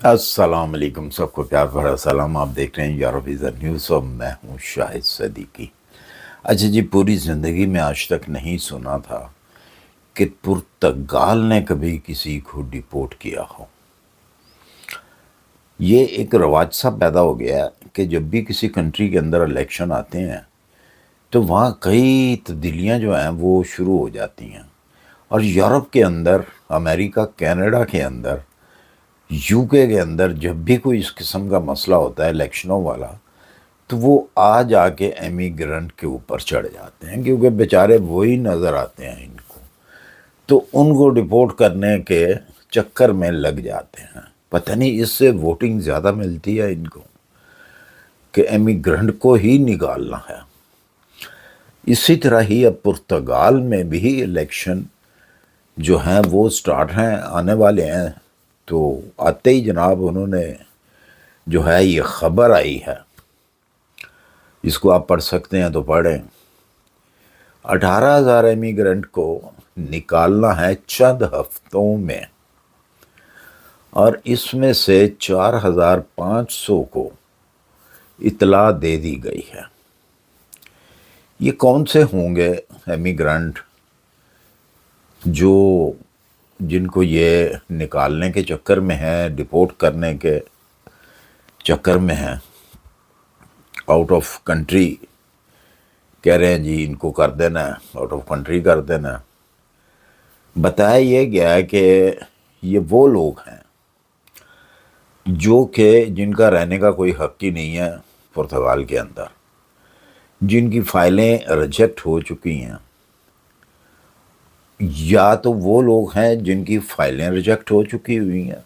السلام علیکم، سب کو پیار بھرا سلام۔ آپ دیکھ رہے ہیں یوروویژن نیوز اور میں ہوں شاہد صدیقی۔ اچھا جی، پوری زندگی میں آج تک نہیں سنا تھا کہ پرتگال نے کبھی کسی کو ڈیپورٹ کیا ہو۔ یہ ایک رواج سا پیدا ہو گیا ہے کہ جب بھی کسی کنٹری کے اندر الیکشن آتے ہیں تو وہاں کئی تبدیلیاں جو ہیں وہ شروع ہو جاتی ہیں، اور یورپ کے اندر، امریکہ، کینیڈا کے اندر، یو کے اندر جب بھی کوئی اس قسم کا مسئلہ ہوتا ہے الیکشنوں والا، تو وہ آ جا کے ایمیگرنٹ کے اوپر چڑھ جاتے ہیں، کیونکہ بیچارے وہی نظر آتے ہیں ان کو، تو ان کو ڈپورٹ کرنے کے چکر میں لگ جاتے ہیں۔ پتہ نہیں اس سے ووٹنگ زیادہ ملتی ہے ان کو کہ ایمیگرنٹ کو ہی نکالنا ہے۔ اسی طرح ہی اب پرتگال میں بھی الیکشن جو ہیں وہ سٹارٹ ہیں، آنے والے ہیں، تو آتے ہی جناب انہوں نے جو ہے یہ خبر آئی ہے، اس کو آپ پڑھ سکتے ہیں تو پڑھیں۔ 18,000 ایمیگرنٹ کو نکالنا ہے چند ہفتوں میں، اور اس میں سے 4,500 کو اطلاع دے دی گئی ہے۔ یہ کون سے ہوں گے ایمیگرنٹ جو جن کو یہ نکالنے کے چکر میں ہیں، ڈپورٹ کرنے کے چکر میں ہیں، آؤٹ آف کنٹری کہہ رہے ہیں جی ان کو کر دینا ہے، آؤٹ آف کنٹری کر دینا ہے۔ بتایا یہ گیا ہے کہ یہ وہ لوگ ہیں جو کہ جن کا رہنے کا کوئی حق ہی نہیں ہے پرتگال کے اندر، جن کی فائلیں ریجیکٹ ہو چکی ہیں، یا تو وہ لوگ ہیں جن کی فائلیں ریجیکٹ ہو چکی ہوئی ہیں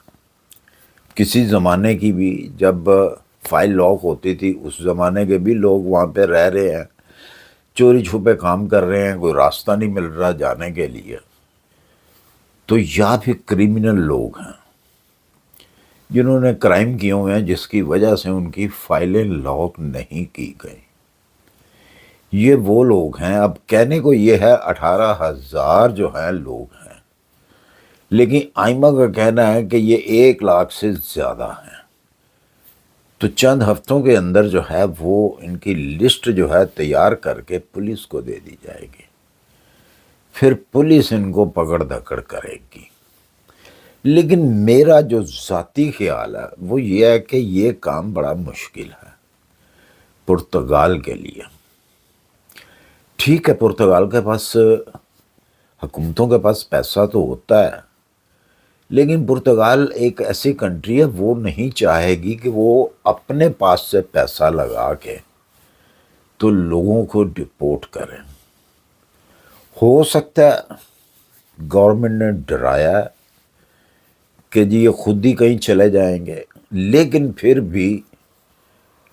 کسی زمانے کی بھی، جب فائل لاک ہوتی تھی اس زمانے کے بھی لوگ وہاں پہ رہ رہے ہیں، چوری چھپے کام کر رہے ہیں، کوئی راستہ نہیں مل رہا جانے کے لیے، تو یا پھر کریمنل لوگ ہیں جنہوں نے کرائم کیے ہوئے ہیں جس کی وجہ سے ان کی فائلیں لاک نہیں کی گئی۔ یہ وہ لوگ ہیں۔ اب کہنے کو یہ ہے 18,000 جو ہیں لوگ ہیں، لیکن آئمہ کا کہنا ہے کہ یہ 1,00,000 سے زیادہ ہیں۔ تو چند ہفتوں کے اندر جو ہے وہ ان کی لسٹ جو ہے تیار کر کے پولیس کو دے دی جائے گی، پھر پولیس ان کو پکڑ دھکڑ کرے گی۔ لیکن میرا جو ذاتی خیال ہے وہ یہ ہے کہ یہ کام بڑا مشکل ہے پرتگال کے لیے۔ ٹھیک ہے، پرتگال کے پاس، حکومتوں کے پاس پیسہ تو ہوتا ہے، لیکن پرتگال ایک ایسی کنٹری ہے وہ نہیں چاہے گی کہ وہ اپنے پاس سے پیسہ لگا کے تو لوگوں کو ڈپورٹ کریں۔ ہو سکتا ہے گورنمنٹ نے ڈرایا ہے کہ جی یہ خود ہی کہیں چلے جائیں گے، لیکن پھر بھی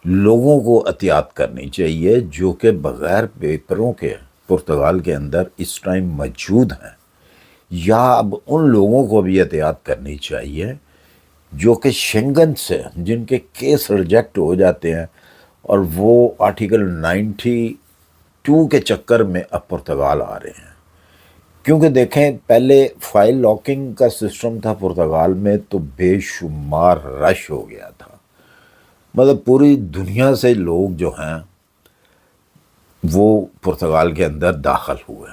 لوگوں کو احتیاط کرنی چاہیے جو کہ بغیر پیپروں کے پرتگال کے اندر اس ٹائم موجود ہیں، یا اب ان لوگوں کو بھی احتیاط کرنی چاہیے جو کہ شنگن سے جن کے کیس ریجیکٹ ہو جاتے ہیں اور وہ آرٹیکل 92 کے چکر میں اب پرتگال آ رہے ہیں۔ کیونکہ دیکھیں پہلے فائل لاکنگ کا سسٹم تھا پرتگال میں تو بے شمار رش ہو گیا تھا، مطلب پوری دنیا سے لوگ جو ہیں وہ پرتگال کے اندر داخل ہوئے۔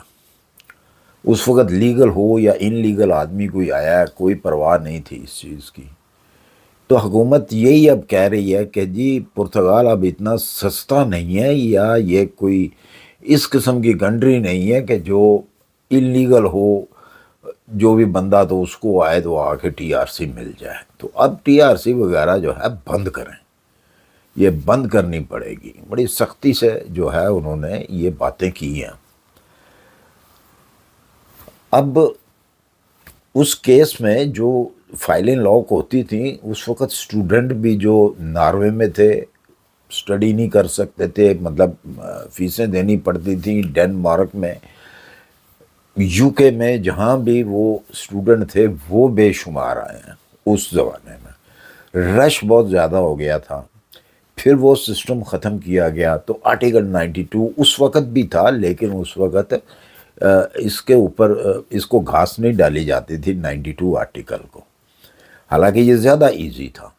اس وقت لیگل ہو یا ان لیگل آدمی کوئی آیا ہے، کوئی پرواہ نہیں تھی اس چیز کی۔ تو حکومت یہی اب کہہ رہی ہے کہ جی پرتگال اب اتنا سستا نہیں ہے، یا یہ کوئی اس قسم کی کنٹری نہیں ہے کہ جو انلیگل ہو، جو بھی بندہ تو اس کو آئے تو آ کے ٹی آر سی مل جائے۔ تو اب ٹی آر سی وغیرہ جو ہے بند کریں، یہ بند کرنی پڑے گی۔ بڑی سختی سے جو ہے انہوں نے یہ باتیں کی ہیں۔ اب اس کیس میں جو فائلیں لاک ہوتی تھیں اس وقت اسٹوڈنٹ بھی جو ناروے میں تھے اسٹڈی نہیں کر سکتے تھے، مطلب فیسیں دینی پڑتی تھیں۔ ڈنمارک میں، یو کے میں، جہاں بھی وہ اسٹوڈنٹ تھے وہ بے شمار آئے ہیں۔ اس زمانے میں رش بہت زیادہ ہو گیا تھا، پھر وہ سسٹم ختم کیا گیا، تو آرٹیکل 92 اس وقت بھی تھا، لیکن اس وقت اس کے اوپر اس کو گھاس نہیں ڈالی جاتی تھی 92 آرٹیکل کو۔ حالانکہ یہ زیادہ ایزی تھا۔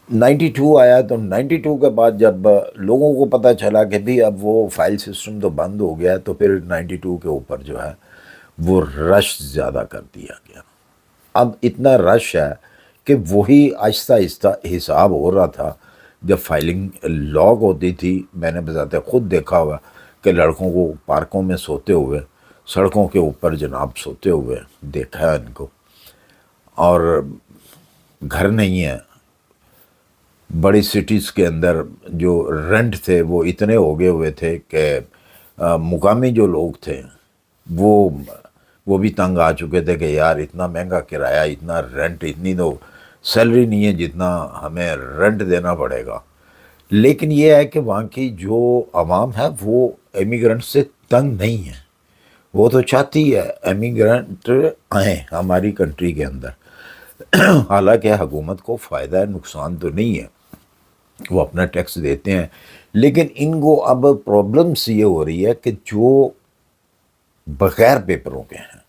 92 آیا تو 92 کے بعد جب لوگوں کو پتہ چلا کہ بھی اب وہ فائل سسٹم تو بند ہو گیا، تو پھر 92 کے اوپر جو ہے وہ رش زیادہ کر دیا گیا۔ اب اتنا رش ہے کہ وہی آہستہ آہستہ حساب ہو رہا تھا جب فائلنگ لاگ ہوتی تھی۔ میں نے بذات خود دیکھا ہوا کہ لڑکوں کو پارکوں میں سوتے ہوئے، سڑکوں کے اوپر جناب سوتے ہوئے دیکھا ہے ان کو، اور گھر نہیں ہے۔ بڑی سٹیز کے اندر جو رینٹ تھے وہ اتنے ہو گئے ہوئے تھے کہ مقامی جو لوگ تھے وہ بھی تنگ آ چکے تھے کہ یار اتنا مہنگا کرایہ، اتنا رینٹ، اتنی تو سیلری نہیں ہے جتنا ہمیں رینٹ دینا پڑے گا۔ لیکن یہ ہے کہ وہاں کی جو عوام ہے وہ امیگرنٹ سے تنگ نہیں ہے، وہ تو چاہتی ہے امیگرنٹ آئیں ہماری کنٹری کے اندر۔ حالانکہ حکومت کو فائدہ ہے، نقصان تو نہیں ہے، وہ اپنا ٹیکس دیتے ہیں، لیکن ان کو اب پرابلمس یہ ہو رہی ہے کہ جو بغیر پیپروں کے ہیں،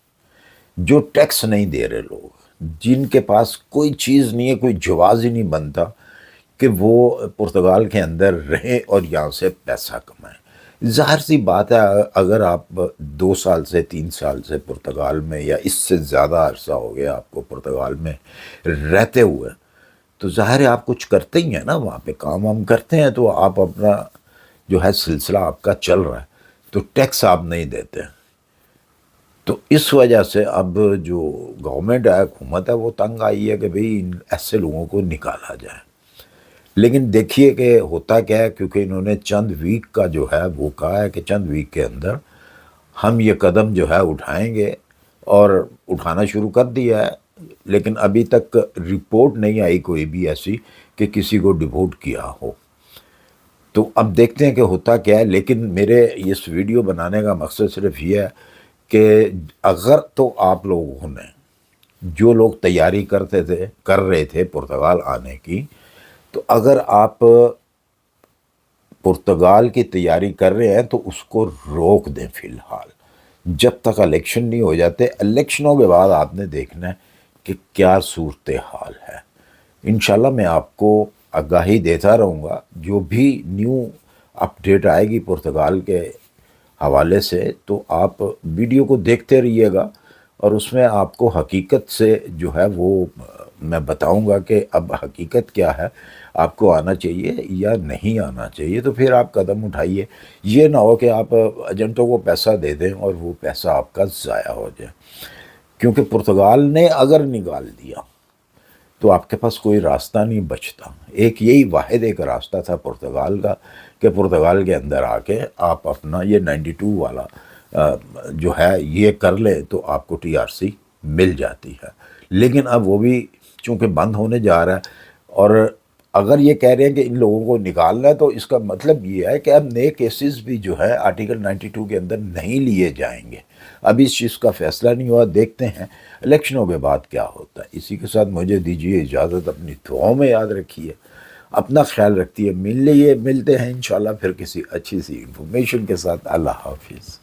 جو ٹیکس نہیں دے رہے لوگ، جن کے پاس کوئی چیز نہیں ہے، کوئی جواز ہی نہیں بنتا کہ وہ پرتگال کے اندر رہیں اور یہاں سے پیسہ کمائیں۔ ظاہر سی بات ہے، اگر آپ 2 سال سے 3 سال سے پرتگال میں، یا اس سے زیادہ عرصہ ہو گیا آپ کو پرتگال میں رہتے ہوئے، تو ظاہر ہے آپ کچھ کرتے ہی ہیں نا، وہاں پہ کام وام کرتے ہیں، تو آپ اپنا جو ہے سلسلہ آپ کا چل رہا ہے، تو ٹیکس آپ نہیں دیتے۔ تو اس وجہ سے اب جو گورنمنٹ ہے، حکومت ہے، وہ تنگ آئی ہے کہ بھئی ان ایسے لوگوں کو نکالا جائے۔ لیکن دیکھیے کہ ہوتا کیا ہے، کیونکہ انہوں نے چند ویک کا جو ہے وہ کہا ہے کہ چند ویک کے اندر ہم یہ قدم جو ہے اٹھائیں گے، اور اٹھانا شروع کر دیا ہے، لیکن ابھی تک رپورٹ نہیں آئی کوئی بھی ایسی کہ کسی کو ڈیپورٹ کیا ہو۔ تو اب دیکھتے ہیں کہ ہوتا کیا ہے۔ لیکن میرے اس ویڈیو بنانے کا مقصد صرف یہ ہے کہ اگر تو آپ لوگوں نے، جو لوگ تیاری کر رہے تھے پرتگال آنے کی، تو اگر آپ پرتگال کی تیاری کر رہے ہیں تو اس کو روک دیں فی الحال، جب تک الیکشن نہیں ہو جاتے۔ الیکشنوں کے بعد آپ نے دیکھنا ہے کہ کیا صورتحال ہے۔ انشاءاللہ میں آپ کو آگاہی دیتا رہوں گا، جو بھی نیو اپڈیٹ آئے گی پرتگال کے حوالے سے، تو آپ ویڈیو کو دیکھتے رہیے گا، اور اس میں آپ کو حقیقت سے جو ہے وہ میں بتاؤں گا کہ اب حقیقت کیا ہے، آپ کو آنا چاہیے یا نہیں آنا چاہیے۔ تو پھر آپ قدم اٹھائیے، یہ نہ ہو کہ آپ ایجنٹوں کو پیسہ دے دیں اور وہ پیسہ آپ کا ضائع ہو جائے، کیونکہ پرتگال نے اگر نکال دیا تو آپ کے پاس کوئی راستہ نہیں بچتا۔ ایک یہی واحد ایک راستہ تھا پرتگال کا کہ پرتگال کے اندر آ کے آپ اپنا یہ 92 والا جو ہے یہ کر لیں تو آپ کو ٹی آر سی مل جاتی ہے۔ لیکن اب وہ بھی چونکہ بند ہونے جا رہا ہے، اور اگر یہ کہہ رہے ہیں کہ ان لوگوں کو نکالنا ہے، تو اس کا مطلب یہ ہے کہ اب نئے کیسز بھی جو ہے آرٹیکل 92 کے اندر نہیں لیے جائیں گے۔ اب اس چیز کا فیصلہ نہیں ہوا، دیکھتے ہیں الیکشنوں کے بعد کیا ہوتا ہے۔ اسی کے ساتھ مجھے دیجیے اجازت، اپنی دعاؤں میں یاد رکھیے، اپنا خیال رکھیے، ملتے ہیں انشاءاللہ پھر کسی اچھی سی انفارمیشن کے ساتھ۔ اللہ حافظ۔